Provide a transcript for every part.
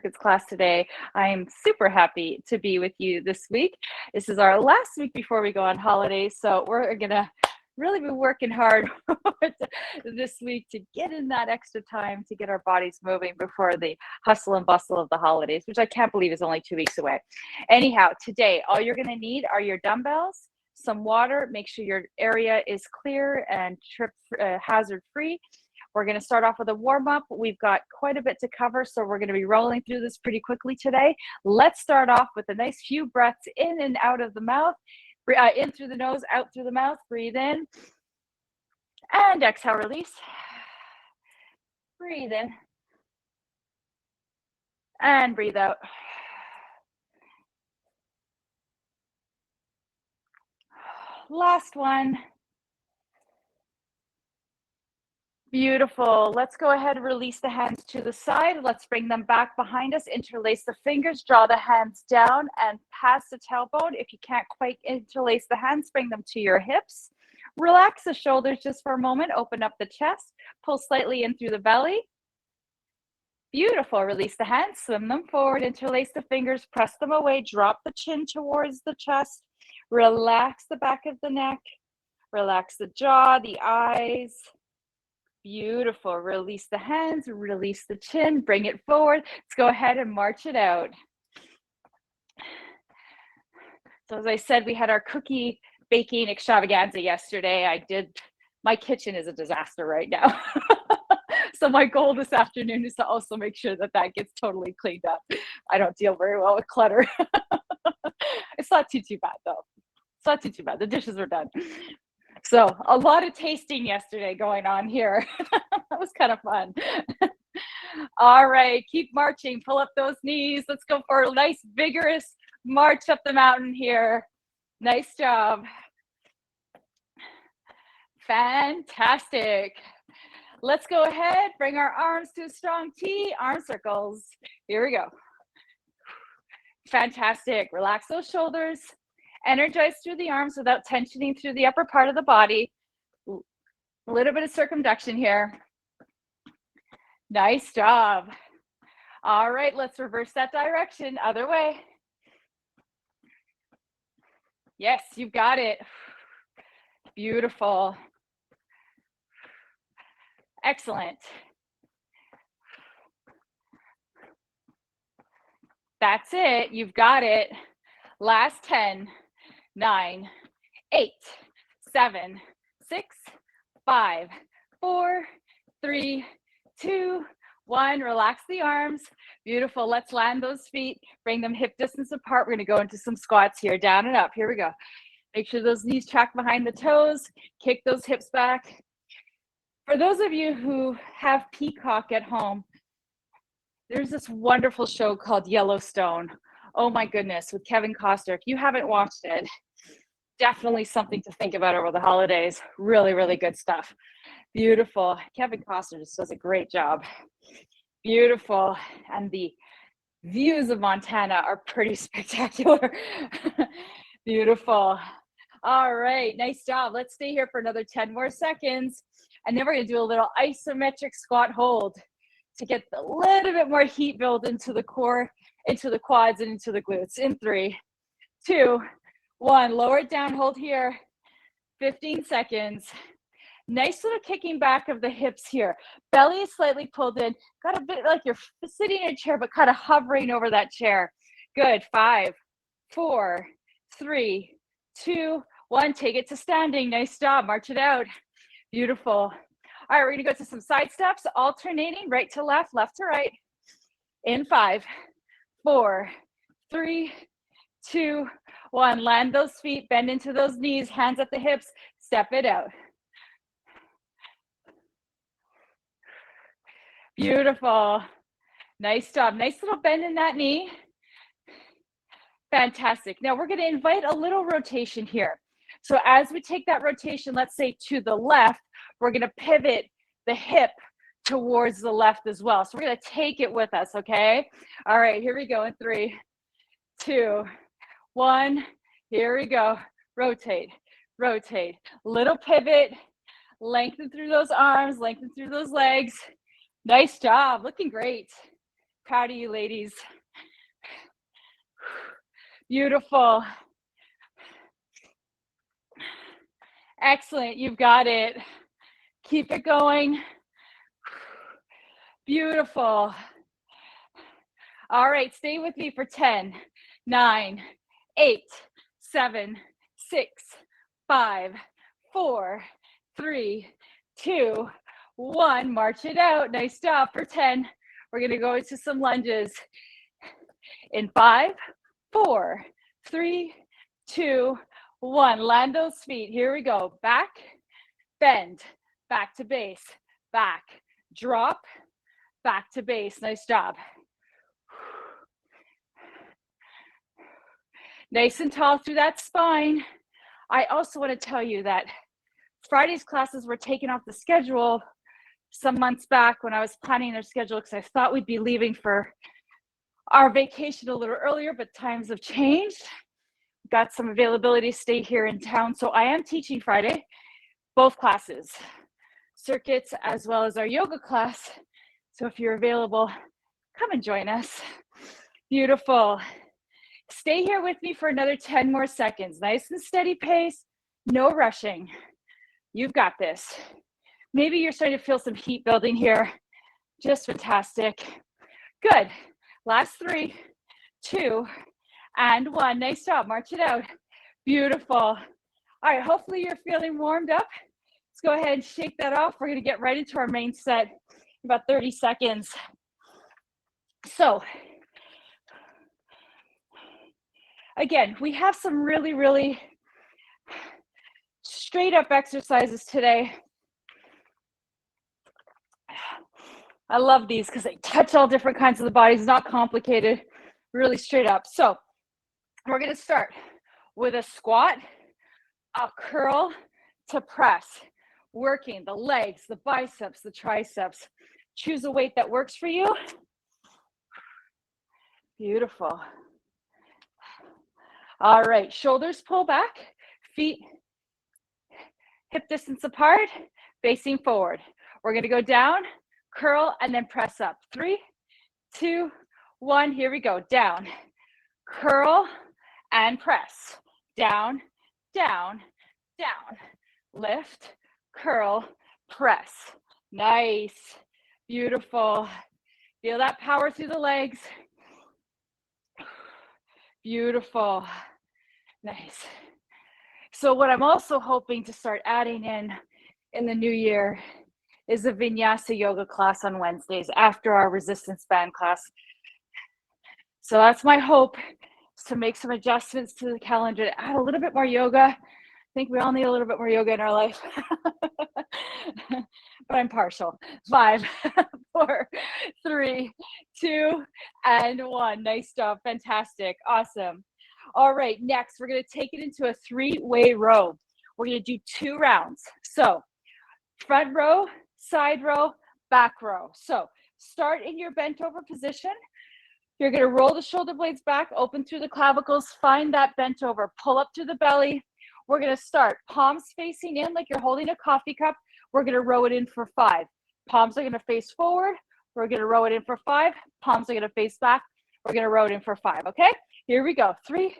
class today. I'm super happy to be with you this week. This is our last week before we go on holidays, so we're gonna really be working hard this week to get in that extra time to get our bodies moving before the hustle and bustle of the holidays, which I can't believe is only 2 weeks away. Anyhow, today, all you're gonna need are your dumbbells, some water, make sure your area is clear and trip hazard free. We're going to start off with a warm-up. We've got quite a bit to cover, so we're going to be rolling through this pretty quickly today. Let's start off with a nice few breaths in and out of the mouth. In through the nose, out through the mouth. Breathe in. And exhale, release. Breathe in. And breathe out. Last one. Beautiful. Let's go ahead and release the hands to the side. Let's bring them back behind us. Interlace the fingers, draw the hands down and pass the tailbone. If you can't quite interlace the hands, bring them to your hips. Relax the shoulders just for a moment. Open up the chest. Pull slightly in through the belly. Beautiful. Release the hands, swim them forward, interlace the fingers, press them away, drop the chin towards the chest. Relax the back of the neck. Relax the jaw, the eyes. Beautiful. Release the hands, release the chin, bring it forward. Let's go ahead and march it out. So as I said, we had our cookie baking extravaganza yesterday. My kitchen is a disaster right now. So my goal this afternoon is to also make sure that that gets totally cleaned up. I don't deal very well with clutter. It's not too bad though. It's not too bad. The dishes are done. So a lot of tasting yesterday going on here. That was kind of fun. All right, keep marching. Pull up those knees. Let's go for a nice vigorous march up the mountain here. Nice job. Fantastic. Let's go ahead. Bring our arms to a strong T. Arm circles. Here we go. Fantastic. Relax those shoulders. Energize through the arms without tensioning through the upper part of the body. A little bit of circumduction here. Nice job. All right, let's reverse that direction. Other way. Yes, you've got it. Beautiful. Excellent. That's it. You've got it. Last 10. 9, 8, 7, 6, 5, 4, 3, 2, 1. Relax the arms. Beautiful. Let's land those feet. Bring them hip distance apart. We're going to go into some squats here. Down and up. Here we go. Make sure those knees track behind the toes. Kick those hips back. For those of you who have Peacock at home, there's this wonderful show called Yellowstone. Oh my goodness, with Kevin Costner. If you haven't watched it, definitely something to think about over the holidays. Really, really good stuff. Beautiful. Kevin Costner just does a great job. Beautiful. And the views of Montana are pretty spectacular. Beautiful. All right, nice job. Let's stay here for another 10 more seconds. And then we're going to do a little isometric squat hold to get a little bit more heat build into the core, into the quads, and into the glutes. In 3, 2, 1. Lower it down, hold here. 15 seconds. Nice little kicking back of the hips here. Belly is slightly pulled in. Got a bit like you're sitting in a chair, but kind of hovering over that chair. Good. 5, 4, 3, 2, 1. Take it to standing. Nice job. March it out. Beautiful. All right, we're going to go to some side steps, alternating right to left, left to right. In 5, 4, 3, 2, 1. Land those feet, bend into those knees, hands at the hips, step it out. Beautiful. Nice job. Nice little bend in that knee. Fantastic. Now we're going to invite a little rotation here. So as we take that rotation, let's say to the left, we're going to pivot the hip towards the left as well. So we're going to take it with us, okay? All right, here we go in 3, 2, 1. Here we go. Rotate, rotate. Little pivot. Lengthen through those arms, lengthen through those legs. Nice job. Looking great. Proud of you, ladies. Beautiful. Excellent. You've got it. Keep it going. Beautiful. All right, stay with me for 10, 9, 8, 7, 6, 5, 4, 3, 2, 1. March it out. Nice job for 10. We're going to go into some lunges in 5, 4, 3, 2, 1. Land those feet. Here we go. Back, bend, back to base, back, drop, back to base. Nice job. Nice and tall through that spine. I also want to tell you that Friday's classes were taken off the schedule some months back when I was planning their schedule because I thought we'd be leaving for our vacation a little earlier, but times have changed. Got some availability to stay here in town. So I am teaching Friday, both classes, circuits as well as our yoga class. So if you're available, come and join us. Beautiful. Stay here with me for another 10 more seconds. Nice and steady pace, no rushing. You've got this. Maybe you're starting to feel some heat building here. Just fantastic. Good. Last 3, 2, and 1. Nice job. March it out. Beautiful. All right, hopefully you're feeling warmed up. Let's go ahead and shake that off. We're going to get right into our main set in about 30 seconds. So, again, we have some really, really straight up exercises today. I love these because they touch all different kinds of the body. It's not complicated, really straight up. So we're going to start with a squat, a curl to press, working the legs, the biceps, the triceps. Choose a weight that works for you. Beautiful. All right, shoulders pull back, feet hip distance apart, facing forward. We're going to go down, curl, and then press up. 3, 2, 1. Here we go. Down, curl, and press. Down, down, down. Lift, curl, press. Nice. Beautiful. Feel that power through the legs. Beautiful. Nice. So what I'm also hoping to start adding in the new year is a vinyasa yoga class on Wednesdays after our resistance band class. So that's my hope, is to make some adjustments to the calendar to add a little bit more yoga. I think we all need a little bit more yoga in our life. But I'm partial. 5, 4, 3, 2, and 1. Nice job. Fantastic. Awesome. All right, next we're going to take it into a 3-way row. We're going to do 2 rounds. So front row, side row, back row. So start in your bent over position. You're going to roll the shoulder blades back, open through the clavicles, find that bent over, pull up through the belly. We're going to start palms facing in like you're holding a coffee cup. We're going to row it in for 5. Palms are going to face forward. We're going to row it in for 5. Palms are going to face back. We're going to row it in for 5, okay? Here we go. 3,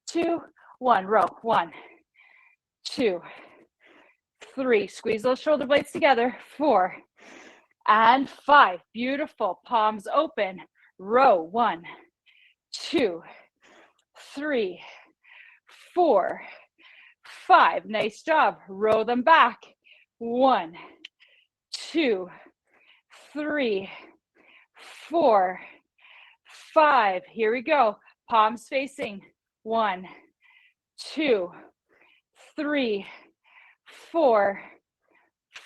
2, 1. Row. 1, 2, 3. Squeeze those shoulder blades together. 4 and 5. Beautiful. Palms open. Row. 1, 2, 3, 4, 5. Nice job. Row them back. 1, 2, 3, 4, 5. Here we go. Palms facing. 1, 2, 3, 4,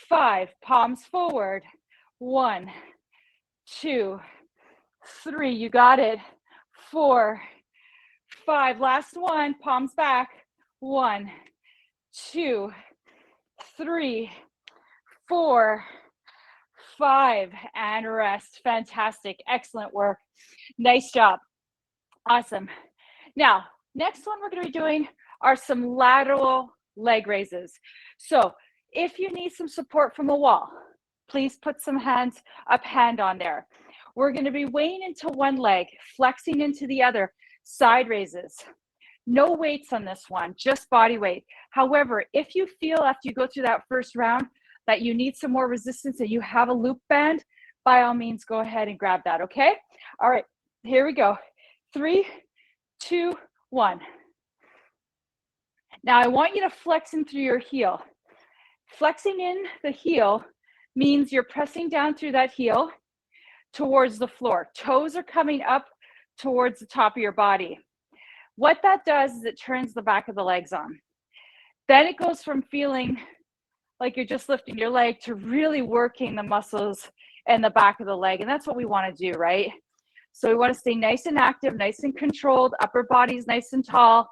5. Palms forward. 1, 2, 3. You got it. 4, 5. Last one. Palms back. 1, 2, 3, 4, 5, and rest. Fantastic. Excellent work. Nice job. Awesome. Now, next one we're going to be doing are some lateral leg raises. So if you need some support from a wall, please put some hands, up hand on there. We're going to be weighing into one leg, flexing into the other, side raises. No weights on this one, just body weight. However, if you feel after you go through that first round that you need some more resistance and you have a loop band, by all means, go ahead and grab that, okay? All right, here we go. 3, 2, 1. Now I want you to flex in through your heel. Flexing in the heel means you're pressing down through that heel towards the floor. Toes are coming up towards the top of your body. What that does is it turns the back of the legs on. Then it goes from feeling like you're just lifting your leg to really working the muscles in the back of the leg. And that's what we want to do, right? So we want to stay nice and active, nice and controlled, upper body's nice and tall,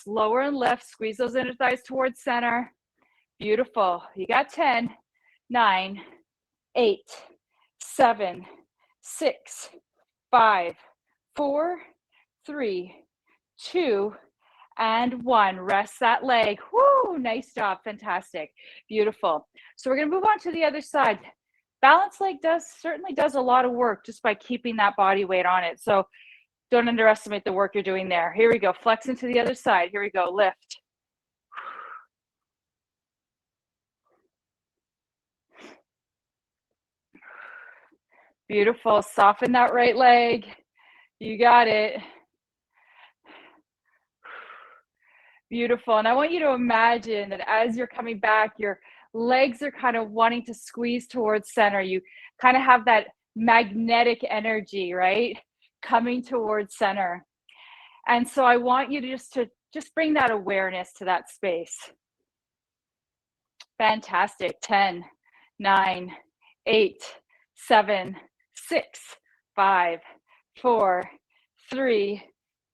lower and lift, squeeze those inner thighs towards center. Beautiful. You got 10, 9, 8, 7, 6, 5, 4, 3, 2, and 1. Rest that leg. Woo, nice job. Fantastic. Beautiful. So we're going to move on to the other side. Balance leg certainly does a lot of work just by keeping that body weight on it. So don't underestimate the work you're doing there. Here we go. Flex into the other side. Here we go. Lift. Beautiful. Soften that right leg. You got it. Beautiful. And I want you to imagine that as you're coming back, your legs are kind of wanting to squeeze towards center. You kind of have that magnetic energy, right? Coming towards center. And so I want you to just bring that awareness to that space. Fantastic. 10, 9, 8, 7, 6, 5, 4, 3,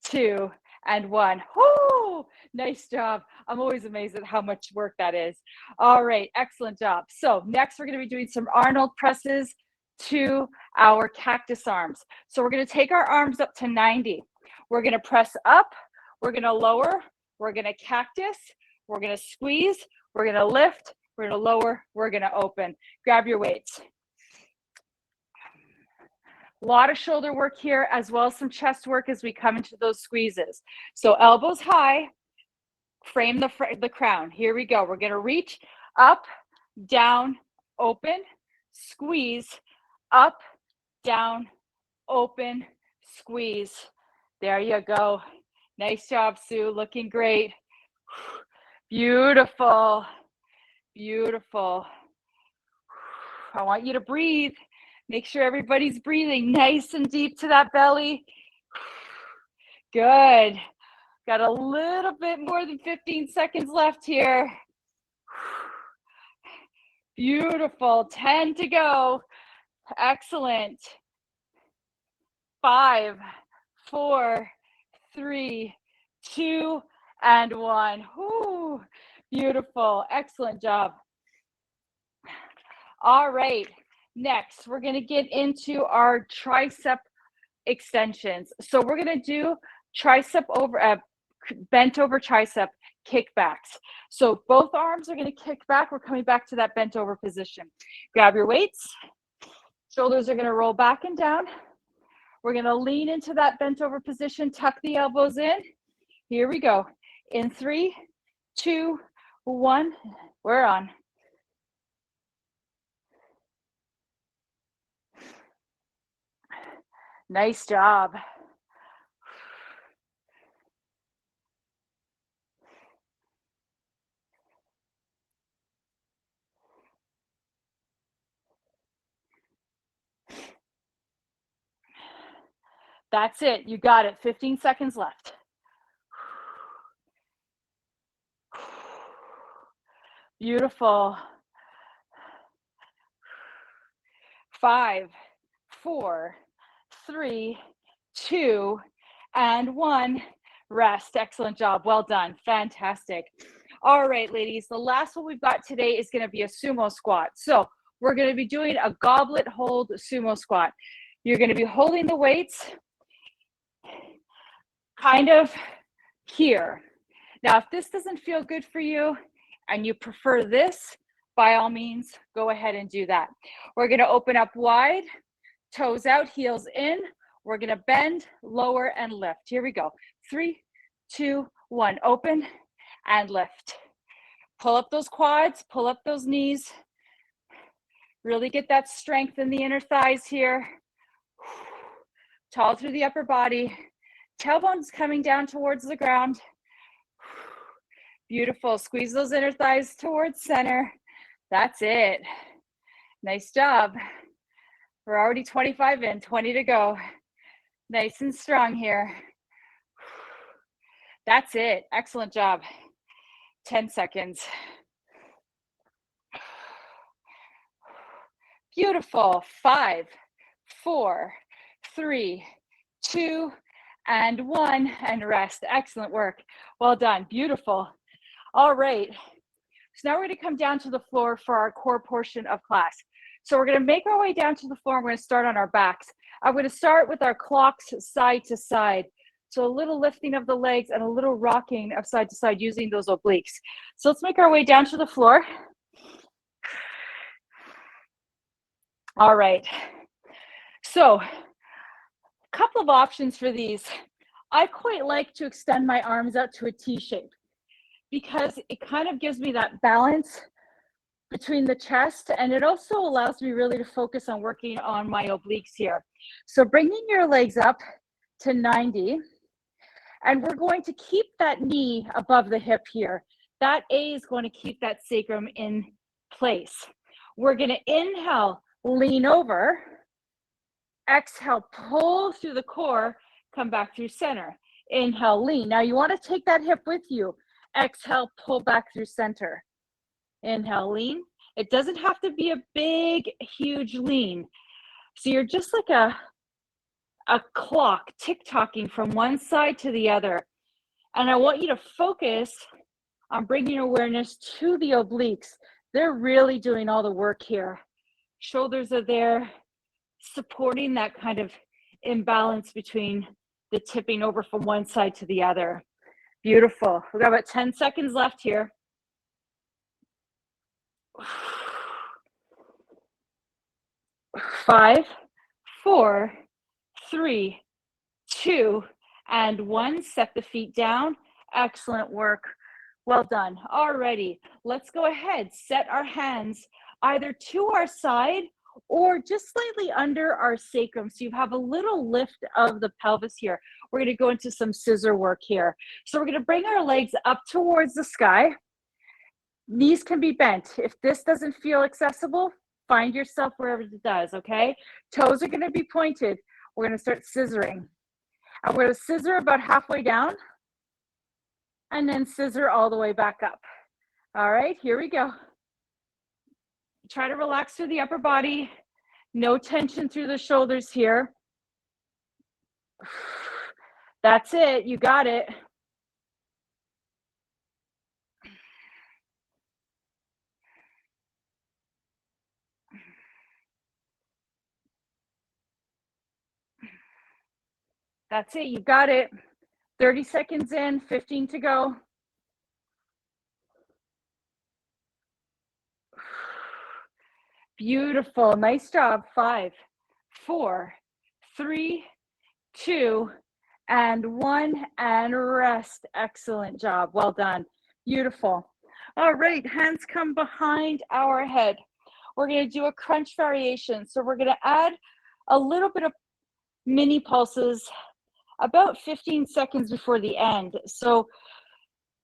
2, and 1. Whoo! Nice job. I'm always amazed at how much work that is. All right, excellent job. So next we're going to be doing some Arnold presses to our cactus arms. So we're going to take our arms up to 90. We're going to press up, we're going to lower, we're going to cactus, we're going to squeeze, we're going to lift, we're going to lower, we're going to open. Grab your weights. A lot of shoulder work here, as well as some chest work as we come into those squeezes. So elbows high, frame the crown. Here we go. We're going to reach up, down, open, squeeze, up, down, open, squeeze. There you go. Nice job, Sue. Looking great. Beautiful. Beautiful. I want you to breathe. Make sure everybody's breathing nice and deep to that belly. Good. Got a little bit more than 15 seconds left here. Beautiful. 10 to go. Excellent. 5, 4, 3, 2, and 1. Whoo. Beautiful. Excellent job. All right. Next, we're going to get into our tricep extensions. So we're going to do tricep over, bent over tricep kickbacks. So both arms are going to kick back. We're coming back to that bent over position. Grab your weights. Shoulders are going to roll back and down. We're going to lean into that bent over position, tuck the elbows in. Here we go. In 3, 2, 1, we're on. Nice job. That's it. You got it. 15 seconds left. Beautiful. 5, 4, 3, 2, and 1. Rest. Excellent job. Well done. Fantastic. All right, ladies. The last one we've got today is going to be a sumo squat. So we're going to be doing a goblet hold sumo squat. You're going to be holding the weights kind of here. Now, if this doesn't feel good for you and you prefer this, by all means, go ahead and do that. We're going to open up wide, Toes out, heels in. We're gonna bend, lower, and lift. Here we go. 3, 2, 1. Open and lift. Pull up those quads, pull up those knees. Really get that strength in the inner thighs here. Tall through the upper body. Tailbone's coming down towards the ground. Beautiful. Squeeze those inner thighs towards center. That's it. Nice job. We're already 25 in, 20 to go. Nice and strong here. That's it. Excellent job. 10 seconds. Beautiful. 5, 4, 3, 2, and 1, and rest. Excellent work. Well done. Beautiful. All right. So now we're going to come down to the floor for our core portion of class. So we're going to make our way down to the floor. We're going to start on our backs. I'm going to start with our clocks side to side. So a little lifting of the legs and a little rocking of side to side using those obliques. So let's make our way down to the floor. All right. So a couple of options for these. I quite like to extend my arms out to a T shape because it kind of gives me that balance between the chest, and it also allows me really to focus on working on my obliques here. So bringing your legs up to 90, and we're going to keep that knee above the hip here. That A is going to keep that sacrum in place. We're going to inhale, lean over, exhale, pull through the core, come back through center. Inhale, lean. Now you want to take that hip with you. Exhale, pull back through center. Inhale, lean. It doesn't have to be a big, huge lean. So you're just like a clock tick-tocking from one side to the other. And I want you to focus on bringing awareness to the obliques. They're really doing all the work here. Shoulders are there, supporting that kind of imbalance between the tipping over from one side to the other. Beautiful. We've got about 10 seconds left here. 5, 4, 3, 2, and 1. Set the feet down. Excellent work. Well done. Alrighty, let's go ahead. Set our hands either to our side or just slightly under our sacrum. So you have a little lift of the pelvis here. We're going to go into some scissor work here. So we're going to bring our legs up towards the sky. Knees can be bent. If this doesn't feel accessible, find yourself wherever it does, okay? Toes are going to be pointed. We're going to start scissoring. And we're going to scissor about halfway down and then scissor all the way back up. All right, here we go. Try to relax through the upper body. No tension through the shoulders here. That's it. You got it. That's it. You got it. 30 seconds in, 15 to go. Beautiful. Nice job. 5, 4, 3, 2, and 1, and rest. Excellent job. Well done. Beautiful. All right, hands come behind our head. We're going to do a crunch variation. So we're going to add a little bit of mini pulses about 15 seconds before the end. So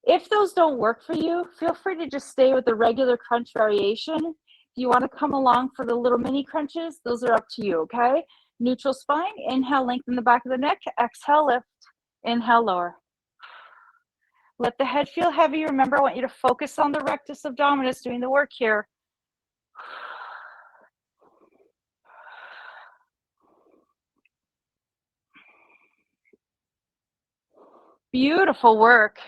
if those don't work for you, feel free to just stay with the regular crunch variation. If you want to come along for the little mini crunches, those are up to you, okay? Neutral spine, inhale, lengthen the back of the neck, exhale, lift, inhale, lower. Let the head feel heavy. Remember, I want you to focus on the rectus abdominis doing the work here. Beautiful work.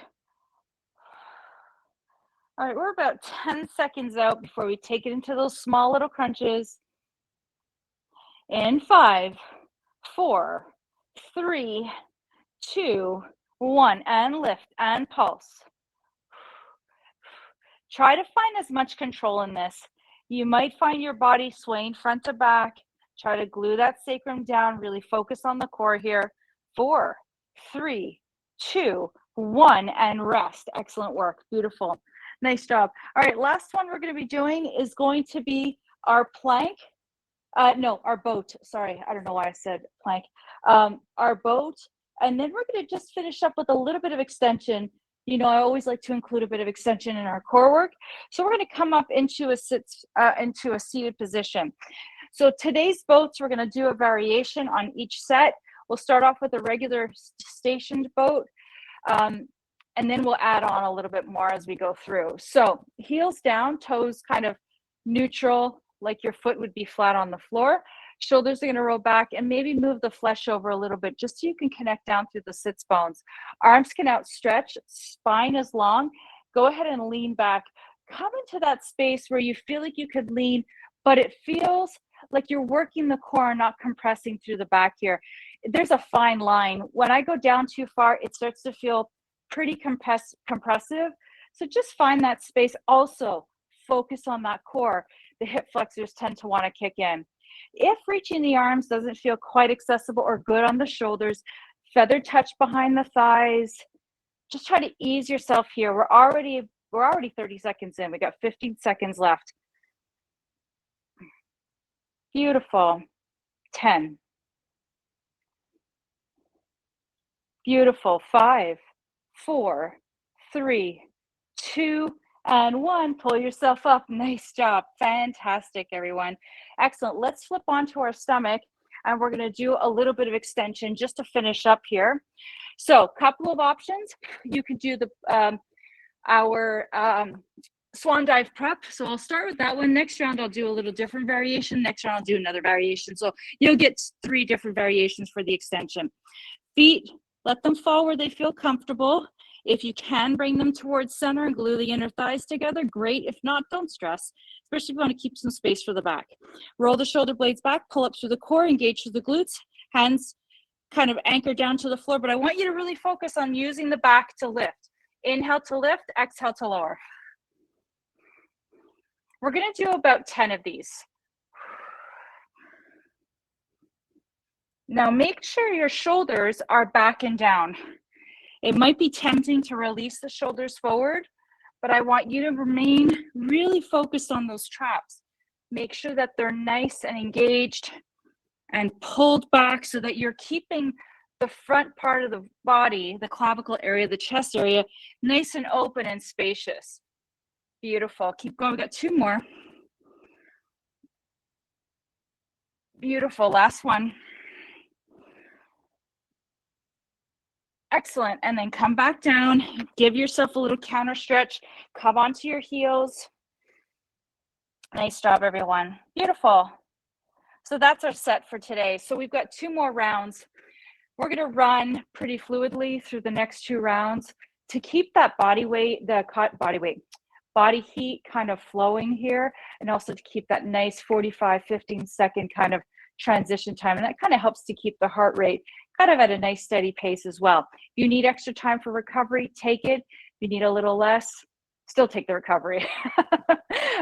All right, we're about 10 seconds out before we take it into those small little crunches. In 5, 4, 3, 2, 1, and lift and pulse. Try to find as much control in this. You might find your body swaying front to back. Try to glue that sacrum down, really focus on the core here. 4, 3, 2, 1, and rest. Excellent work. Beautiful. Nice job. All right, last one we're going to be doing is going to be our plank. No, our boat. Sorry, I don't know why I said plank. Our boat. And then we're going to just finish up with a little bit of extension. You know, I always like to include a bit of extension in our core work. So we're going to come up into a seated position. So today's boats, we're going to do a variation on each set. We'll start off with a regular stationed boat, and then we'll add on a little bit more as we go through. So heels down, toes kind of neutral, like your foot would be flat on the floor. Shoulders are going to roll back, and maybe move the flesh over a little bit just so you can connect down through the sits bones. Arms can outstretch, spine is long. Go ahead and lean back. Come into that space where you feel like you could lean, but it feels like you're working the core, not compressing through the back here. There's a fine line. When I go down too far, it starts to feel pretty compressive. So just find that space. Also, focus on that core. The hip flexors tend to want to kick in. If reaching the arms doesn't feel quite accessible or good on the shoulders, feather touch behind the thighs. Just try to ease yourself here. We're already 30 seconds in. We got 15 seconds left. Beautiful. 10. Beautiful. 5, 4, 3, 2, and 1. Pull yourself up. Nice job. Fantastic, everyone. Excellent. Let's flip onto our stomach, and we're going to do a little bit of extension just to finish up here. So a couple of options. You could do our swan dive prep. So I'll start with that one. Next round, I'll do a little different variation. Next round, I'll do another variation. So you'll get 3 different variations for the extension. Feet, let them fall where they feel comfortable. If you can bring them towards center and glue the inner thighs together, great. If not, don't stress, especially if you want to keep some space for the back. Roll the shoulder blades back, pull up through the core, engage through the glutes, hands kind of anchor down to the floor, but I want you to really focus on using the back to lift. Inhale to lift, exhale to lower. We're going to do about 10 of these. Now make sure your shoulders are back and down. It might be tempting to release the shoulders forward, but I want you to remain really focused on those traps. Make sure that they're nice and engaged and pulled back so that you're keeping the front part of the body, the clavicle area, the chest area, nice and open and spacious. Beautiful. Keep going. We got 2 more. Beautiful. Last one. Excellent. And then come back down. Give yourself a little counter stretch. Come onto your heels. Nice job, everyone. Beautiful. So that's our set for today. So we've got 2 more rounds. We're going to run pretty fluidly through the next 2 rounds to keep that body heat kind of flowing here, and also to keep that nice 45, 15-second kind of transition time. And that kind of helps to keep the heart rate kind of at a nice steady pace as well. If you need extra time for recovery, take it. If you need a little less, still take the recovery.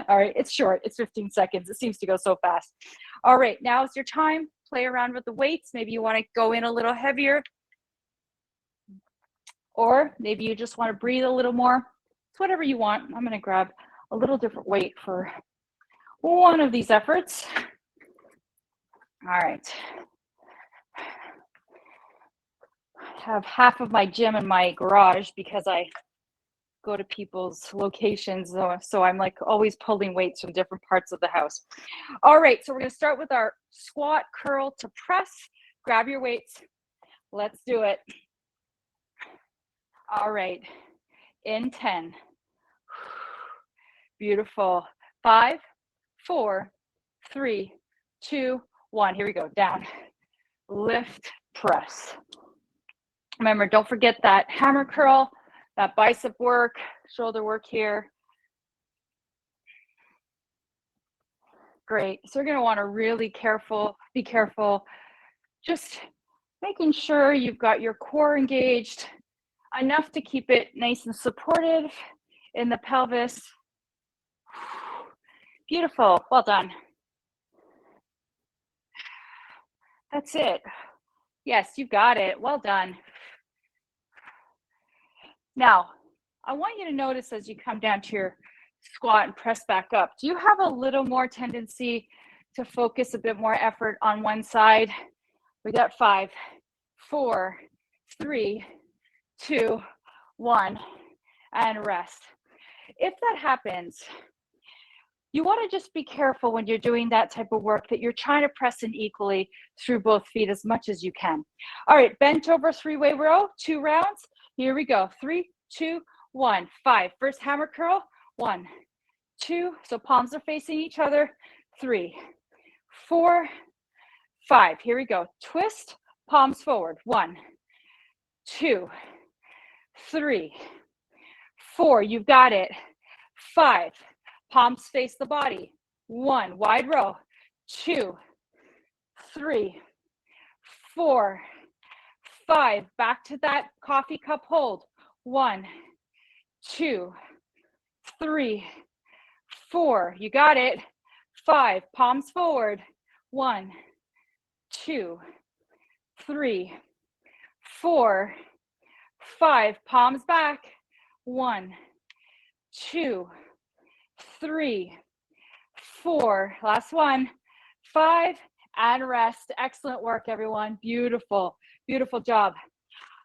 All right, it's short. It's 15 seconds. It seems to go so fast. All right, now is your time. Play around with the weights. Maybe you want to go in a little heavier, or maybe you just want to breathe a little more. It's whatever you want. I'm going to grab a little different weight for one of these efforts. All right. I have half of my gym in my garage because I go to people's locations, so I'm like always pulling weights from different parts of the house. All right, so we're going to start with our squat, curl to press. Grab your weights. Let's do it. All right, in 10. Beautiful. 5, 4, 3, 2, 1. Here we go. Down. Lift, press. Remember, don't forget that hammer curl, that bicep work, shoulder work here. Great. So you're going to want to really be careful, just making sure you've got your core engaged enough to keep it nice and supportive in the pelvis. Beautiful. Well done. That's it. Yes, you got it. Well done. Now, I want you to notice as you come down to your squat and press back up, do you have a little more tendency to focus a bit more effort on one side? We got 5, 4, 3, 2, 1, and rest. If that happens, you want to just be careful when you're doing that type of work that you're trying to press in equally through both feet as much as you can. All right, bent over 3-way row, 2 rounds. Here we go. 3, 2, 1, 5. First hammer curl. 1, 2. So palms are facing each other. 3, 4, 5. Here we go. Twist, palms forward. 1, 2, 3, 4. You've got it. 5. Palms face the body. 1, wide row. 2, 3, 4, 5. Back to that coffee cup hold. 1, 2, 3, 4. You got it. 5. Palms forward. 1, 2, 3, 4, 5. Palms back. 1, 2, 3, 4. Last one. 5, and rest. Excellent work, everyone. Beautiful, beautiful job.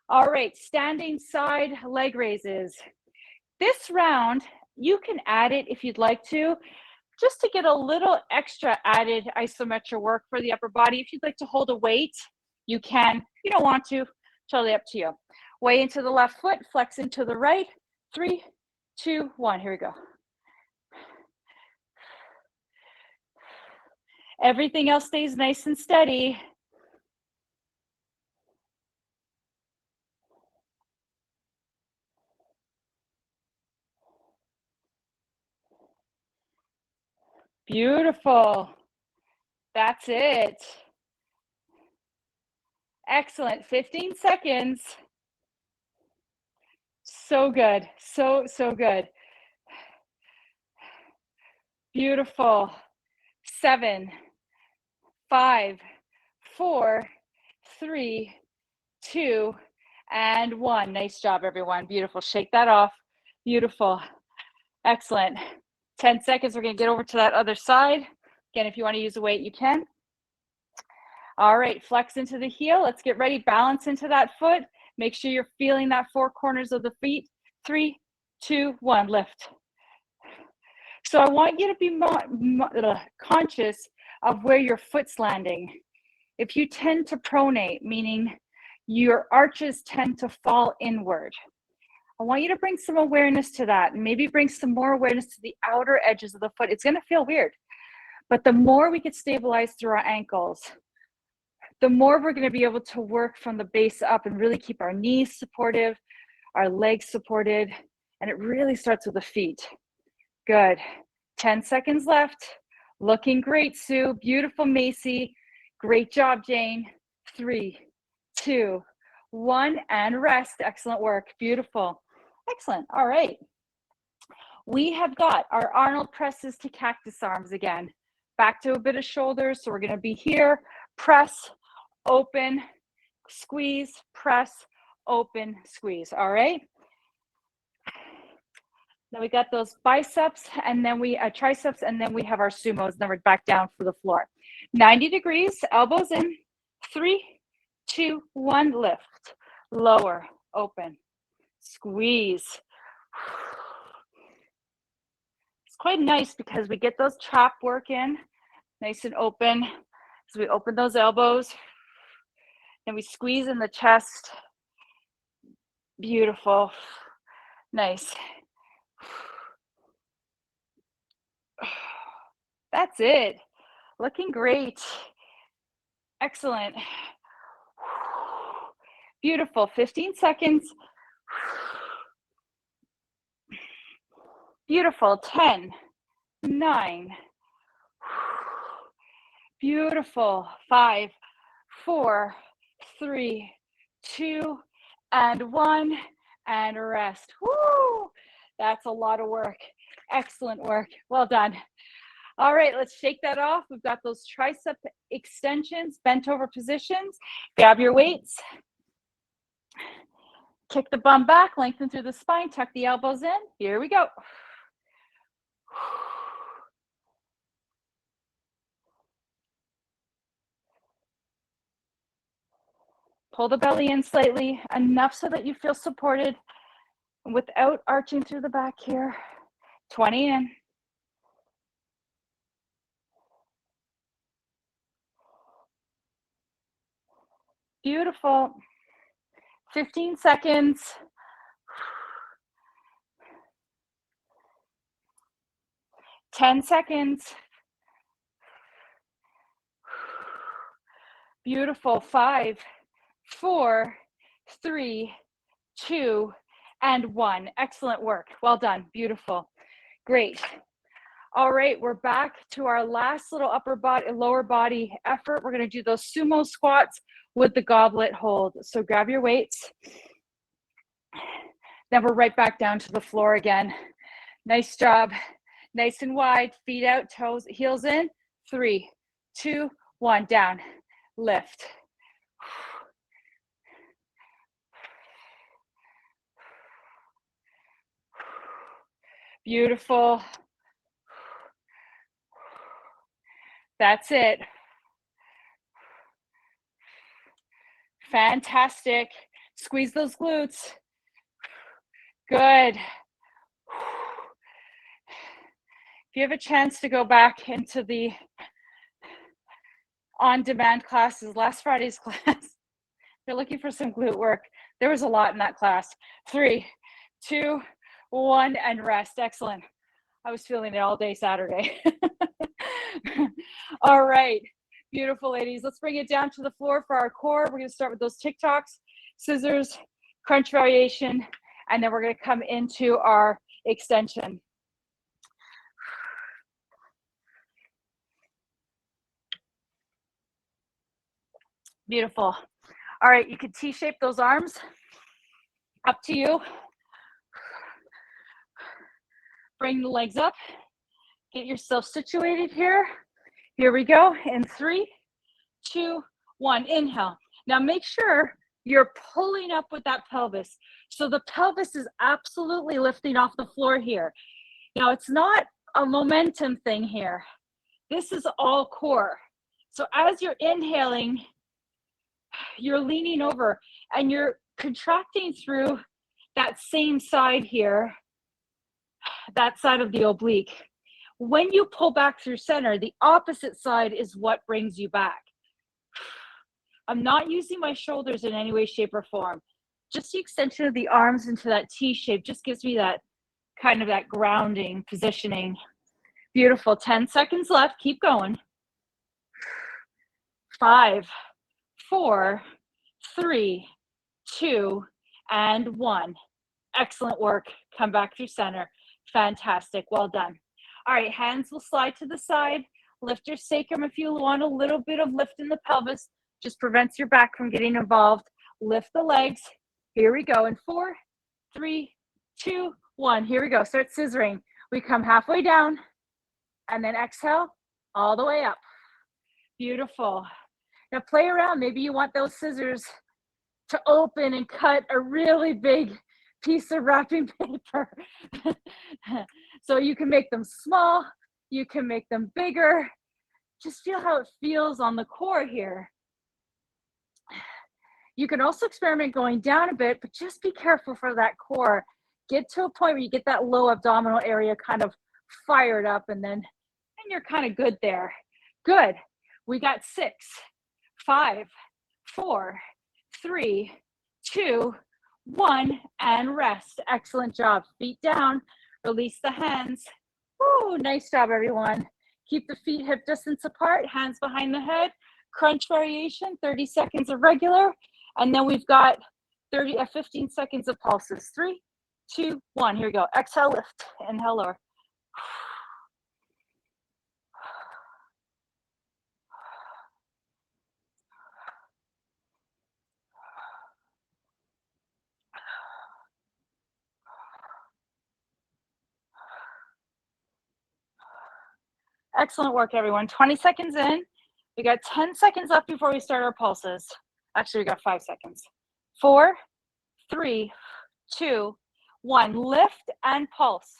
All right, standing side leg raises. This round, you can add it if you'd like to, just to get a little extra added isometric work for the upper body. If you'd like to hold a weight, you can. If you don't want to, totally up to you. Way into the left foot, flex into the right. 3, 2, 1. Here we go. Everything else stays nice and steady. Beautiful. That's it. Excellent. 15 seconds. So good. So good. Beautiful. 7, 5, 4, 3, 2, and 1. Nice job, everyone. Beautiful. Shake that off. Beautiful. Excellent. 10 seconds. We're going to get over to that other side. Again, if you want to use a weight, you can. All right, flex into the heel. Let's get ready. Balance into that foot. Make sure you're feeling that 4 corners of the feet. 3, 2, 1, lift. So I want you to be conscious of where your foot's landing. If you tend to pronate, meaning your arches tend to fall inward, I want you to bring some awareness to that, and maybe bring some more awareness to the outer edges of the foot. It's going to feel weird, but the more we get stabilized through our ankles, the more we're going to be able to work from the base up and really keep our knees supportive, our legs supported, and it really starts with the feet. Good. 10 seconds left. Looking great, Sue. Beautiful, Macy. Great job, Jane. 3, 2, 1, and rest. Excellent work. Beautiful. Excellent. All right. We have got our Arnold presses to cactus arms again. Back to a bit of shoulders. So we're going to be here. Press, open, squeeze, press, open, squeeze. All right. Then we got those biceps, and then we triceps, and then we have our sumos. Then we're back down for the floor. 90 degrees, elbows in. 3, 2, 1, lift. Lower, open, squeeze. It's quite nice because we get those trap work in, nice and open. So we open those elbows, and we squeeze in the chest. Beautiful. Nice. That's it. Looking great. Excellent. Beautiful. 15 seconds. Beautiful. 10, 9. Beautiful. 5, 4, 3, 2, and 1, and rest. Woo! That's a lot of work. Excellent work. Well done. All right, let's shake that off. We've got those tricep extensions, bent over positions. Grab your weights. Kick the bum back, lengthen through the spine, tuck the elbows in. Here we go. Pull the belly in slightly, enough so that you feel supported without arching through the back here. 20 in. Beautiful. 15 seconds. 10 seconds. Beautiful. 5, 4, 3, 2, and 1. Excellent work. Well done. Beautiful. Great. All right, we're back to our last little lower body effort. We're going to do those sumo squats with the goblet hold. So grab your weights. Then we're right back down to the floor again. Nice job. Nice and wide, feet out, toes, heels in. 3, 2, 1, down. Lift. Beautiful. That's it. Fantastic. Squeeze those glutes. Good. If you have a chance to go back into the on-demand classes, last Friday's class, if you're looking for some glute work, there was a lot in that class. 3, 2, 1, and rest. Excellent. I was feeling it all day Saturday. All right. Beautiful, ladies. Let's bring it down to the floor for our core. We're going to start with those TikToks, scissors, crunch variation, and then we're going to come into our extension. Beautiful. All right, you can T-shape those arms. Up to you. Bring the legs up. Get yourself situated here. Here we go. In 3, 2, 1. Inhale. Now make sure you're pulling up with that pelvis. So the pelvis is absolutely lifting off the floor here. Now it's not a momentum thing here. This is all core. So as you're inhaling, you're leaning over and you're contracting through that same side here, that side of the oblique. When you pull back through center, the opposite side is what brings you back. I'm not using my shoulders in any way, shape, or form. Just the extension of the arms into that T shape just gives me that kind of that grounding positioning. Beautiful. 10 seconds left. Keep going. 5, 4, 3, 2, and 1. Excellent work. Come back through center. Fantastic. Well done. All right, hands will slide to the side. Lift your sacrum if you want a little bit of lift in the pelvis. Just prevents your back from getting involved. Lift the legs. Here we go. In 4, 3, 2, 1. Here we go. Start scissoring. We come halfway down and then exhale all the way up. Beautiful. Now play around. Maybe you want those scissors to open and cut a really big piece of wrapping paper. So you can make them small, you can make them bigger. Just feel how it feels on the core here. You can also experiment going down a bit, but just be careful for that core. Get to a point where you get that low abdominal area kind of fired up, and you're kind of good there. Good. We got 6, 5, 4, 3, 2, 1, and rest. Excellent job. Feet down, release the hands. Woo, nice job, everyone. Keep the feet hip distance apart, hands behind the head. Crunch variation, 30 seconds of regular. And then we've got 15 seconds of pulses. 3, 2, 1. Here we go. Exhale, lift. Inhale, lower. Excellent work, everyone. 20 seconds in. We got 10 seconds left before we start our pulses. Actually, we got 5 seconds. 4, 3, 2, 1. Lift and pulse.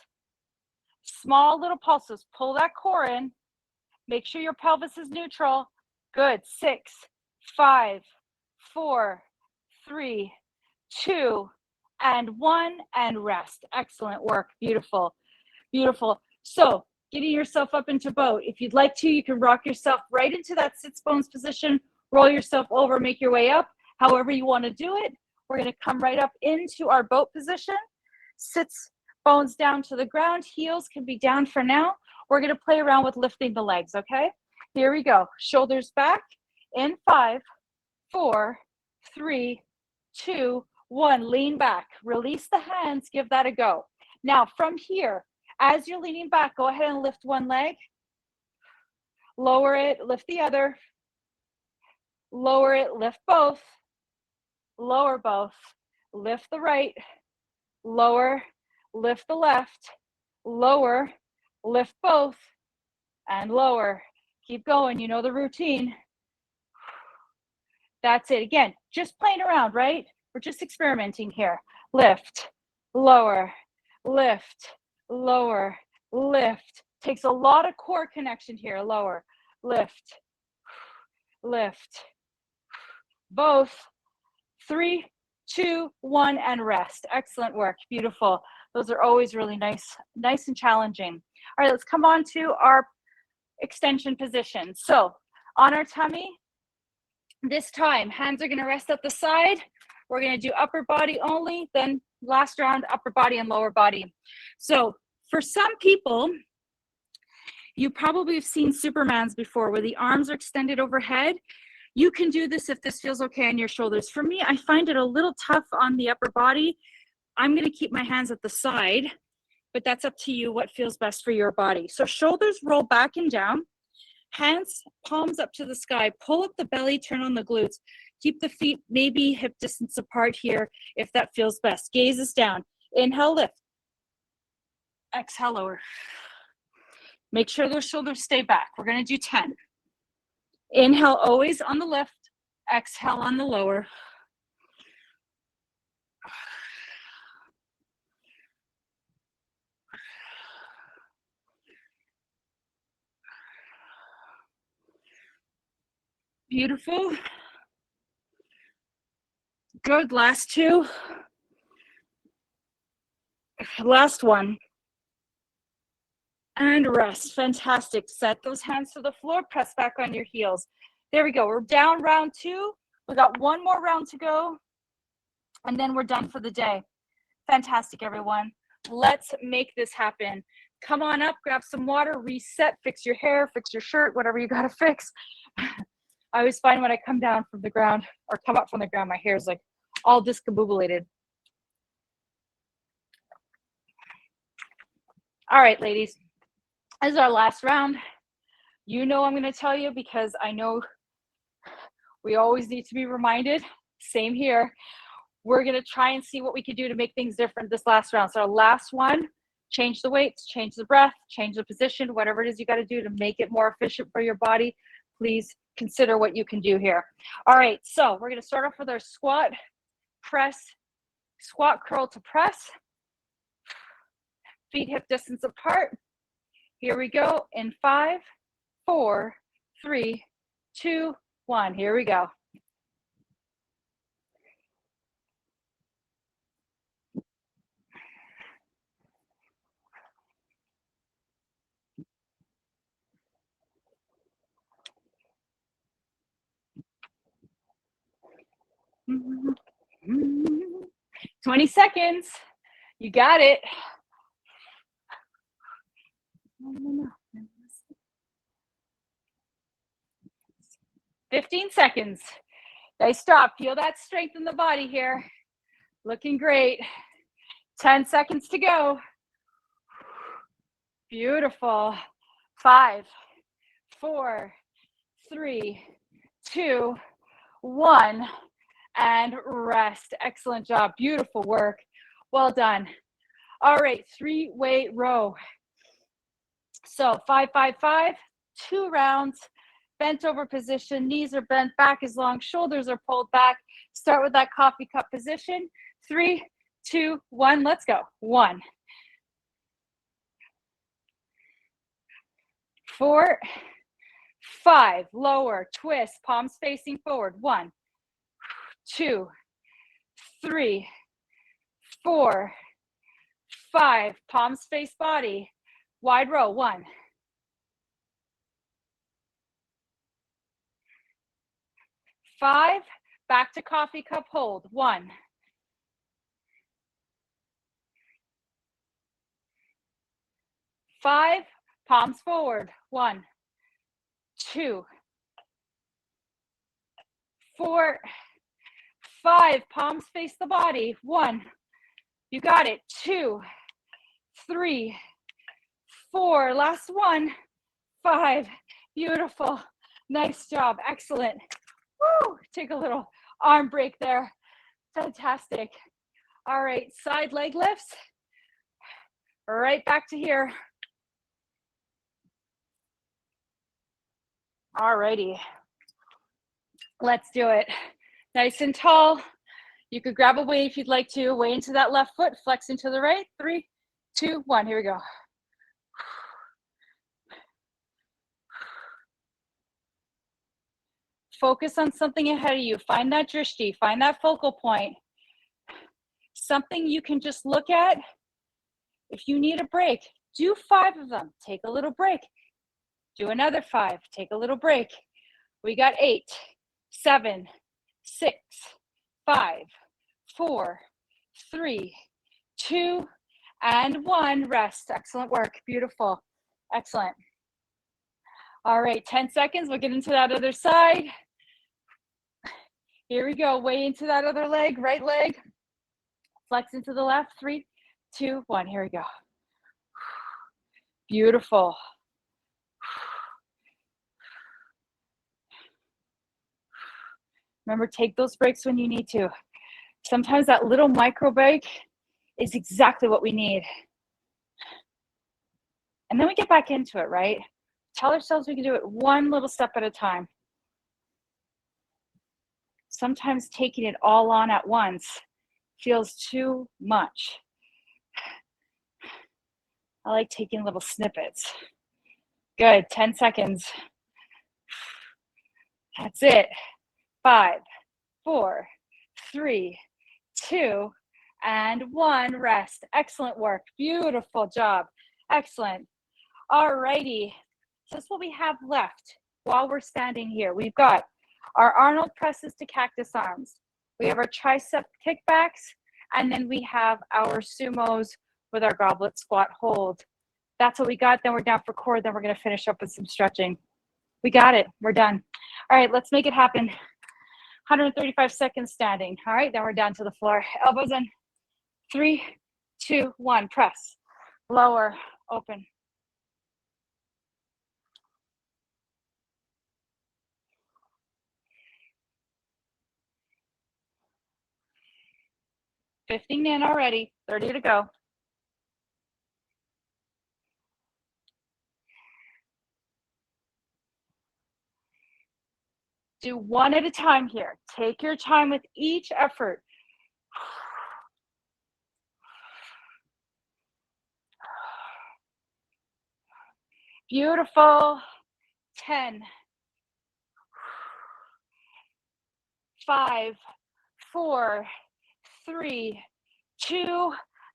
Small little pulses. Pull that core in. Make sure your pelvis is neutral. Good. 6, 5, 4, 3, 2, and 1, and rest. Excellent work. Beautiful. Beautiful. So getting yourself up into boat. If you'd like to, you can rock yourself right into that sits bones position, roll yourself over, make your way up. However you want to do it. We're going to come right up into our boat position. Sits bones down to the ground. Heels can be down for now. We're going to play around with lifting the legs, okay? Here we go. Shoulders back in 5, 4, 3, 2, 1. Lean back. Release the hands. Give that a go. Now from here, as you're leaning back, go ahead and lift one leg. Lower it. Lift the other. Lower it. Lift both. Lower both. Lift the right. Lower. Lift the left. Lower. Lift both. And lower. Keep going. You know the routine. That's it. Again, just playing around, right? We're just experimenting here. Lift. Lower. Lift. Lower. Lift. Takes a lot of core connection here. Lower. Lift. Lift. Both. 3, 2, 1, and rest. Excellent work. Beautiful. Those are always really nice and challenging. All right, let's come on to our extension position. So on our tummy, this time, hands are going to rest at the side. We're going to do upper body only, then last round, upper body and lower body. So for some people, you probably have seen Supermans before where the arms are extended overhead. You can do this if this feels okay on your shoulders. For me, I find it a little tough on the upper body. I'm going to keep my hands at the side, but that's up to you what feels best for your body. So shoulders roll back and down. Hands, palms up to the sky. Pull up the belly, turn on the glutes. Keep the feet maybe hip distance apart here if that feels best. Gaze is down. Inhale, lift. Exhale, lower. Make sure those shoulders stay back. We're going to do 10. Inhale, always on the lift. Exhale on the lower. Beautiful. Good. Last 2. Last 1. And rest. Fantastic. Set those hands to the floor. Press back on your heels. There we go. We're down round 2. We got 1 more round to go. And then we're done for the day. Fantastic, everyone. Let's make this happen. Come on up, grab some water, reset, fix your hair, fix your shirt, whatever you got to fix. I always find when I come down from the ground or come up from the ground, my hair is like all discombobulated. All right, ladies, this is our last round. You know I'm going to tell you because I know we always need to be reminded. Same here. We're going to try and see what we can do to make things different this last round. So our last one, change the weights, change the breath, change the position, whatever it is you got to do to make it more efficient for your body. Please consider what you can do here. All right, so we're going to start off with our squat, press, squat, curl to press. Feet hip distance apart. Here we go in 5, 4, 3, 2, 1. Here we go. Mm-hmm. 20 seconds. You got it. 15 seconds. Nice job. Feel that strength in the body here. Looking great. 10 seconds to go. Beautiful. 5, 4, 3, 2, 1. And rest. Excellent job. Beautiful work. Well done. All right, 3-weight row. So 5, 5, 5, 2 rounds. Bent over position, knees are bent, back is long, shoulders are pulled back. Start with that coffee cup position. 3, 2, 1, let's go. 1, 4, 5, lower, twist, palms facing forward. 1, 2, 3, 4, 5, palms face body. Wide row. 1, 5, back to coffee cup hold. 1, 5, palms forward. 1, 2, 4, 5, palms face the body. 1, you got it. 2, 3, 4, last 1, 5, beautiful. Nice job, excellent. Woo, take a little arm break there. Fantastic. All right, side leg lifts. Right back to here. All righty. Let's do it. Nice and tall. You could grab a weight if you'd like to. Weigh into that left foot, flex into the right. 3, 2, 1, here we go. Focus on something ahead of you. Find that drishti, find that focal point. Something you can just look at. If you need a break, do 5 of them. Take a little break. Do another 5. Take a little break. We got 8, 7, 6, 5, 4, 3, 2, and 1. Rest. Excellent work. Beautiful. Excellent. All right, 10 seconds. We'll get into that other side. Here we go. Weigh into that other leg, right leg. Flex into the left. 3, 2, 1. Here we go. Beautiful. Remember, take those breaks when you need to. Sometimes that little micro break is exactly what we need. And then we get back into it, right? Tell ourselves we can do it one little step at a time. Sometimes taking it all on at once feels too much. I like taking little snippets. Good, 10 seconds. That's it. 5, 4, 3, 2, and 1. Rest. Excellent work. Beautiful job. Excellent. All righty. So that's what we have left while we're standing here. We've got our Arnold presses to cactus arms. We have our tricep kickbacks, and then we have our sumos with our goblet squat hold. That's what we got. Then we're down for core. Then we're going to finish up with some stretching. We got it. We're done. All right, let's make it happen. 135 seconds standing. All right, then we're down to the floor. Elbows in. 3, 2, 1. Press. Lower. Open. $15 in already. 30 to go. Do one at a time here. Take your time with each effort. Beautiful. 10, 5, 4, 3, 2,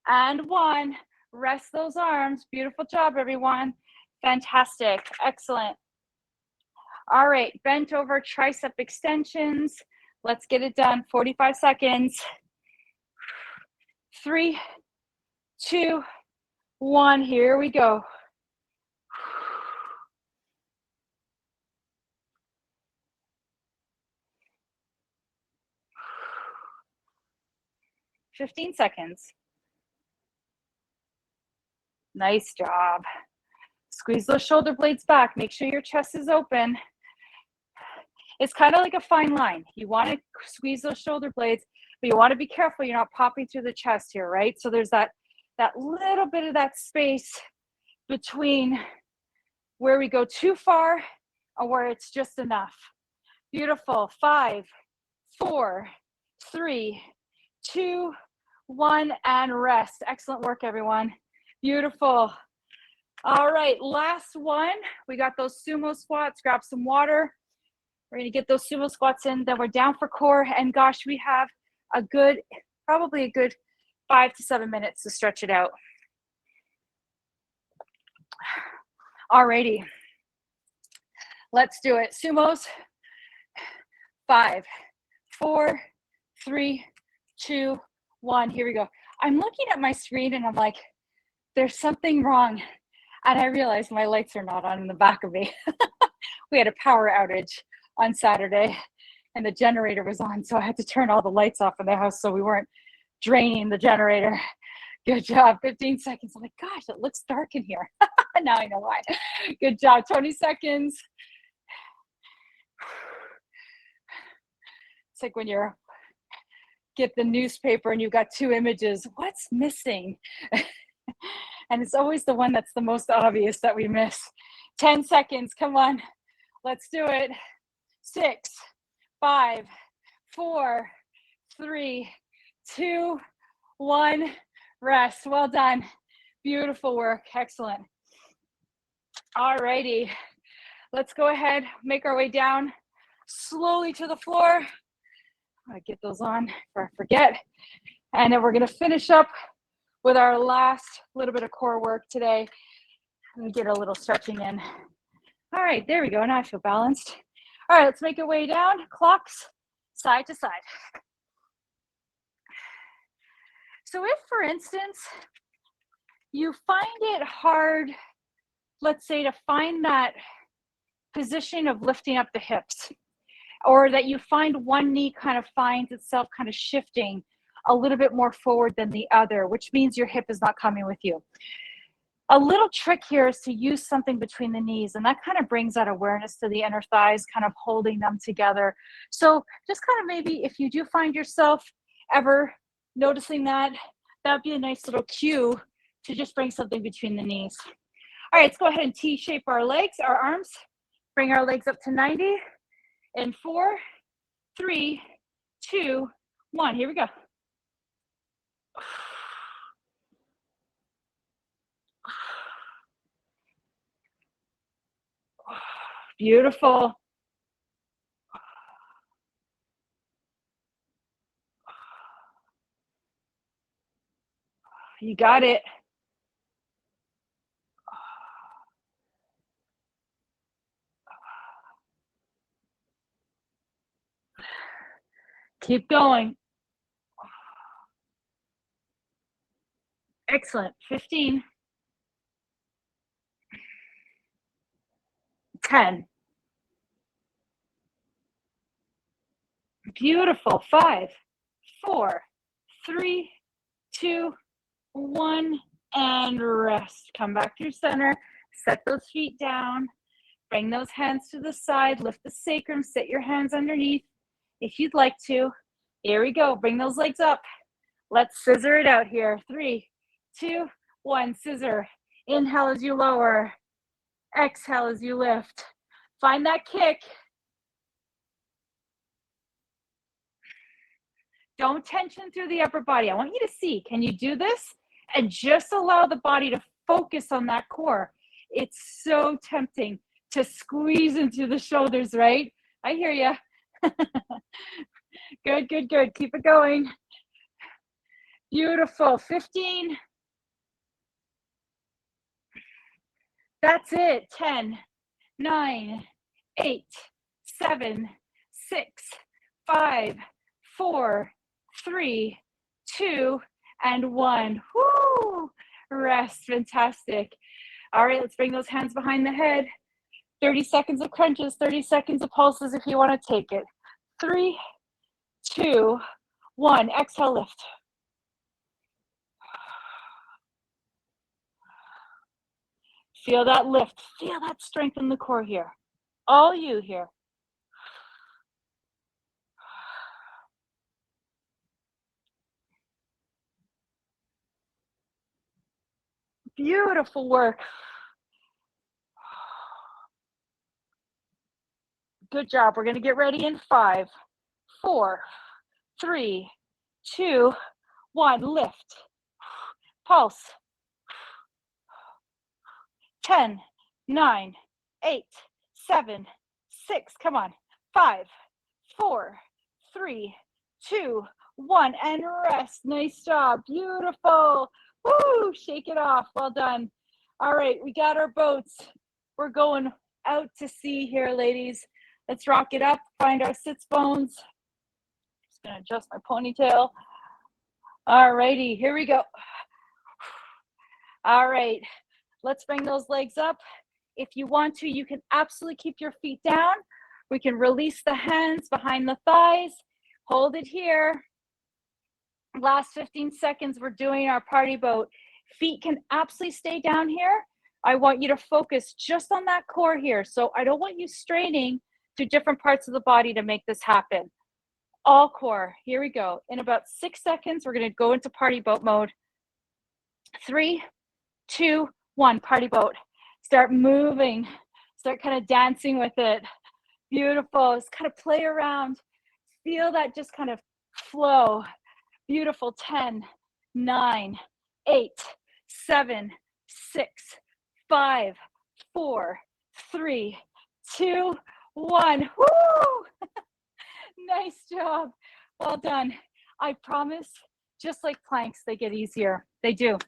and 1. Rest those arms. Beautiful job, everyone. Fantastic. Excellent. All right, bent over tricep extensions. Let's get it done. 45 seconds. 3, 2, 1. Here we go. 15 seconds. Nice job. Squeeze those shoulder blades back. Make sure your chest is open. It's kind of like a fine line. You want to squeeze those shoulder blades, but you want to be careful you're not popping through the chest here, right? So there's that little bit of that space between where we go too far or where it's just enough. Beautiful. 5, 4, 3, 2, 1, and rest. Excellent work, everyone. Beautiful. All right, last one. We got those sumo squats. Grab some water. We're going to get those sumo squats in. Then we're down for core. And gosh, we have a good, probably a good 5 to 7 minutes to stretch it out. Alrighty, let's do it. Sumos. 5, 4, 3, 2, 1. Here we go. I'm looking at my screen and I'm like, there's something wrong. And I realized my lights are not on in the back of me. We had a power outage on Saturday and the generator was on. So I had to turn all the lights off in the house so we weren't draining the generator. Good job. 15 seconds. I'm like, gosh, it looks dark in here. Now I know why. Good job. 20 seconds. It's like when you're get the newspaper and you've got 2 images. What's missing? And it's always the one that's the most obvious that we miss. 10 seconds. Come on. Let's do it. 6, 5, 4, 3, 2, 1. Rest. Well done. Beautiful work. Excellent. All righty. Let's go ahead, make our way down slowly to the floor. I get those on before I forget. And then we're going to finish up with our last little bit of core work today. Let me get a little stretching in. All right, there we go. Now I feel balanced. All right, let's make our way down. Clocks side to side. So if, for instance, you find it hard, let's say, to find that position of lifting up the hips, or that you find one knee kind of finds itself kind of shifting a little bit more forward than the other, which means your hip is not coming with you. A little trick here is to use something between the knees, and that kind of brings that awareness to the inner thighs, kind of holding them together. So just kind of maybe if you do find yourself ever noticing that, that'd be a nice little cue to just bring something between the knees. All right, let's go ahead and T-shape our legs, our arms. Bring our legs up to 90 in 4, 3, 2, 1. Here we go. Beautiful. You got it. Keep going. Excellent. 15. 10. Beautiful. 5, 4, 3, 2, 1, and rest. Come back to your center. Set those feet down. Bring those hands to the side. Lift the sacrum. Set your hands underneath if you'd like to. Here we go. Bring those legs up. Let's scissor it out here. 3, 2, 1. Scissor. Inhale as you lower. Exhale as you lift. Find that kick. Don't tension through the upper body. I want you to see, can you do this? And just allow the body to focus on that core. It's so tempting to squeeze into the shoulders, right? I hear you. Good, good, good. Keep it going. Beautiful. 15. That's it. 10, 9, 8, 7, 6, 5, 4, 3, 2, and 1. Woo! Rest. Fantastic. All right, let's bring those hands behind the head. 30 seconds of crunches, 30 seconds of pulses if you want to take it. 3, 2, 1. Exhale, lift. Feel that lift. Feel that strength in the core here. All you here. Beautiful work. Good job. We're going to get ready in 5, 4, 3, 2, 1. Lift. Pulse. 10, 9, 8, 7, 6. Come on. 5, 4, 3, 2, 1. And rest. Nice job. Beautiful. Woo! Shake it off. Well done. All right. We got our boats. We're going out to sea here, ladies. Let's rock it up. Find our sits bones. Just going to adjust my ponytail. All righty. Here we go. All right. Let's bring those legs up. If you want to, you can absolutely keep your feet down. We can release the hands behind the thighs. Hold it here. Last 15 seconds, we're doing our party boat. Feet can absolutely stay down here. I want you to focus just on that core here. So I don't want you straining to different parts of the body to make this happen. All core. Here we go. In about 6 seconds, we're going to go into party boat mode. 3, 2, 1. Party boat. Start moving. Start kind of dancing with it. Beautiful. Just kind of play around. Feel that just kind of flow. Beautiful. 10, 9, 8, 7, 6, 5, 4, 3, 2, 1. Woo! Nice job. Well done. I promise, just like planks, they get easier. They do.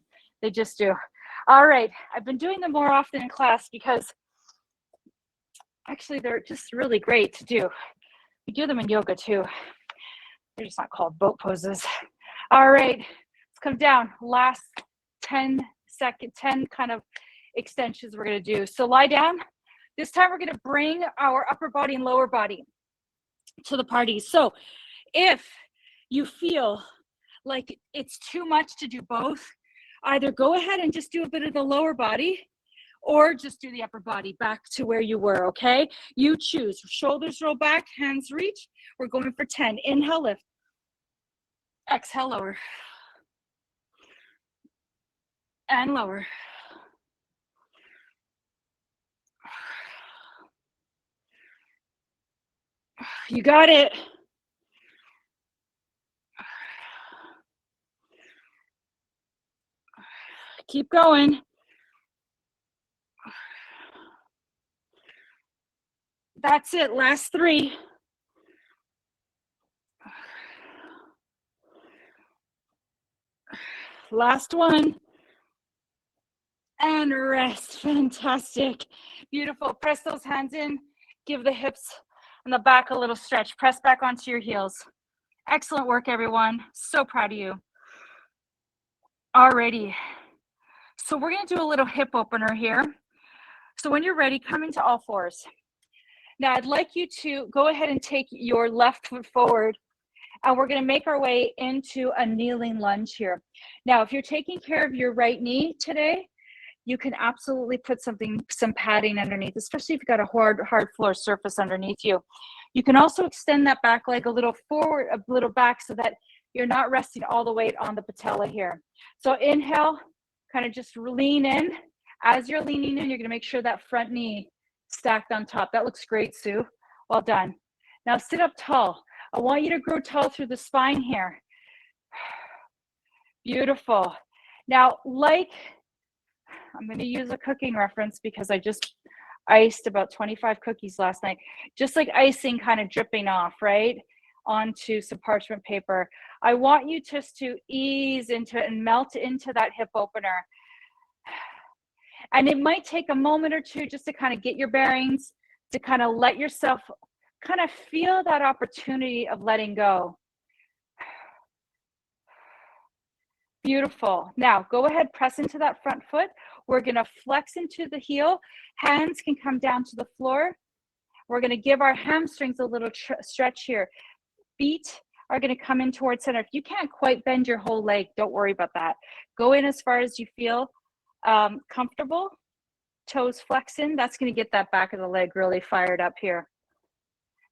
They just do. All right. I've been doing them more often in class because actually they're just really great to do. We do them in yoga too. They're just not called boat poses. All right. Let's come down. Last 10 kind of extensions we're going to do. So lie down. This time we're going to bring our upper body and lower body to the party. So if you feel like it's too much to do both, either go ahead and just do a bit of the lower body or just do the upper body back to where you were, okay? You choose. Shoulders roll back, hands reach. We're going for 10. Inhale, lift. Exhale, lower. And lower. You got it. Keep going. That's it. Last 3. Last 1. And rest. Fantastic. Beautiful. Press those hands in. Give the hips and the back a little stretch. Press back onto your heels. Excellent work, everyone. So proud of you. Alrighty. So we're going to do a little hip opener here. So when you're ready, come into all fours. Now I'd like you to go ahead and take your left foot forward, and we're going to make our way into a kneeling lunge here. Now, if you're taking care of your right knee today, you can absolutely put some padding underneath, especially if you've got a hard floor surface underneath you. You can also extend that back leg a little forward, a little back, so that you're not resting all the weight on the patella here. So inhale, kind of just lean in. As you're leaning in, you're going to make sure that front knee stacked on top. That looks great, Sue. Well done. Now sit up tall. I want you to grow tall through the spine here. Beautiful. Now, I'm going to use a cooking reference because I just iced about 25 cookies last night. Just like icing kind of dripping off, right, onto some parchment paper. I want you just to ease into it and melt into that hip opener. And it might take a moment or two just to kind of get your bearings, to kind of let yourself kind of feel that opportunity of letting go. Beautiful. Now go ahead, press into that front foot. We're going to flex into the heel. Hands can come down to the floor. We're going to give our hamstrings a little stretch here. Feet are going to come in towards center. If you can't quite bend your whole leg, don't worry about that. Go in as far as you feel comfortable. Toes flex in. That's going to get that back of the leg really fired up here.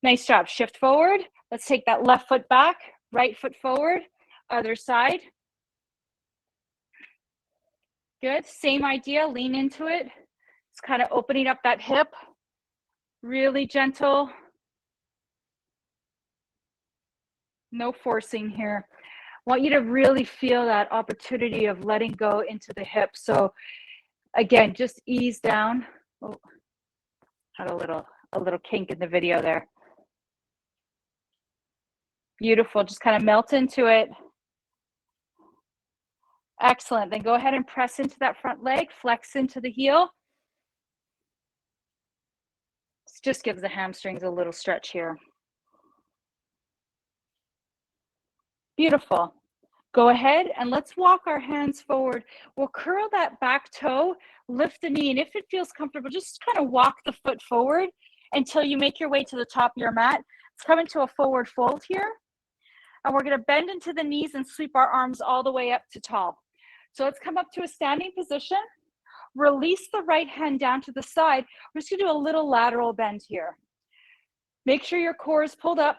Nice job. Shift forward. Let's take that left foot back, right foot forward, other side. Good. Same idea. Lean into it. It's kind of opening up that hip. Really gentle. No forcing here. I want you to really feel that opportunity of letting go into the hips. So again, just ease down. Oh, had a little kink in the video there. Beautiful. Just kind of melt into it. Excellent. Then go ahead and press into that front leg, flex into the heel. This just gives the hamstrings a little stretch here. Beautiful. Go ahead and let's walk our hands forward. We'll curl that back toe, lift the knee, and if it feels comfortable, just kind of walk the foot forward until you make your way to the top of your mat. Let's come into a forward fold here. And we're going to bend into the knees and sweep our arms all the way up to tall. So let's come up to a standing position. Release the right hand down to the side. We're just going to do a little lateral bend here. Make sure your core is pulled up.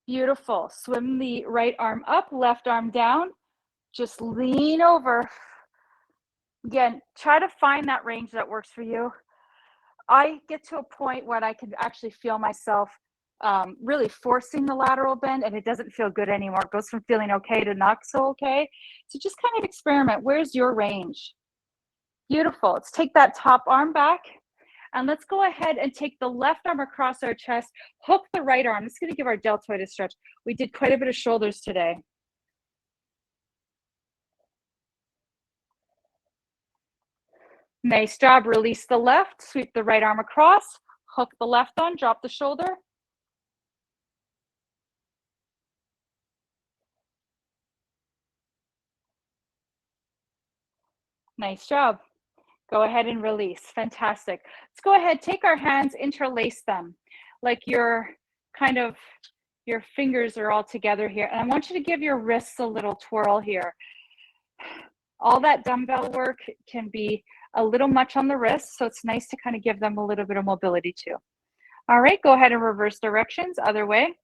Beautiful. Swim the right arm up, left arm down. Just lean over. Again, try to find that range that works for you. I get to a point when I can actually feel myself really forcing the lateral bend, and it doesn't feel good anymore. It goes from feeling okay to not so okay. So just kind of experiment. Where's your range? Beautiful. Let's take that top arm back. And let's go ahead and take the left arm across our chest, hook the right arm. It's going to give our deltoid a stretch. We did quite a bit of shoulders today. Nice job. Release the left, sweep the right arm across, hook the left on, drop the shoulder. Nice job. Go ahead and release. Fantastic. Let's go ahead, take our hands, interlace them like your fingers are all together here. And I want you to give your wrists a little twirl here. All that dumbbell work can be a little much on the wrists, so it's nice to kind of give them a little bit of mobility too. All right, go ahead and reverse directions, other way.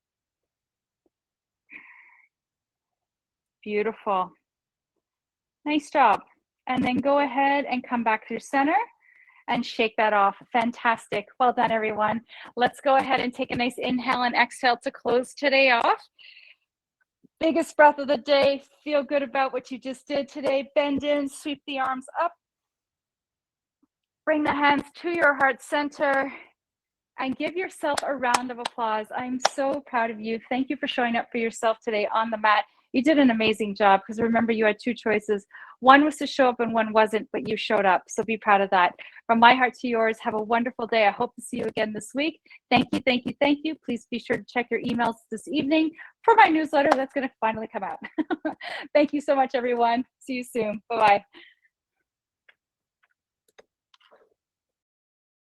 Beautiful. Nice job. And then go ahead and come back through center and shake that off. Fantastic. Well done, everyone. Let's go ahead and take a nice inhale and exhale to close today off. Biggest breath of the day. Feel good about what you just did today. Bend in, sweep the arms up. Bring the hands to your heart center and give yourself a round of applause. I'm so proud of you. Thank you for showing up for yourself today on the mat. You did an amazing job, because remember, you had two choices. One was to show up and one wasn't, but you showed up. So be proud of that. From my heart to yours, have a wonderful day. I hope to see you again this week. Thank you, thank you, thank you. Please be sure to check your emails this evening for my newsletter that's going to finally come out. Thank you so much, everyone. See you soon. Bye-bye.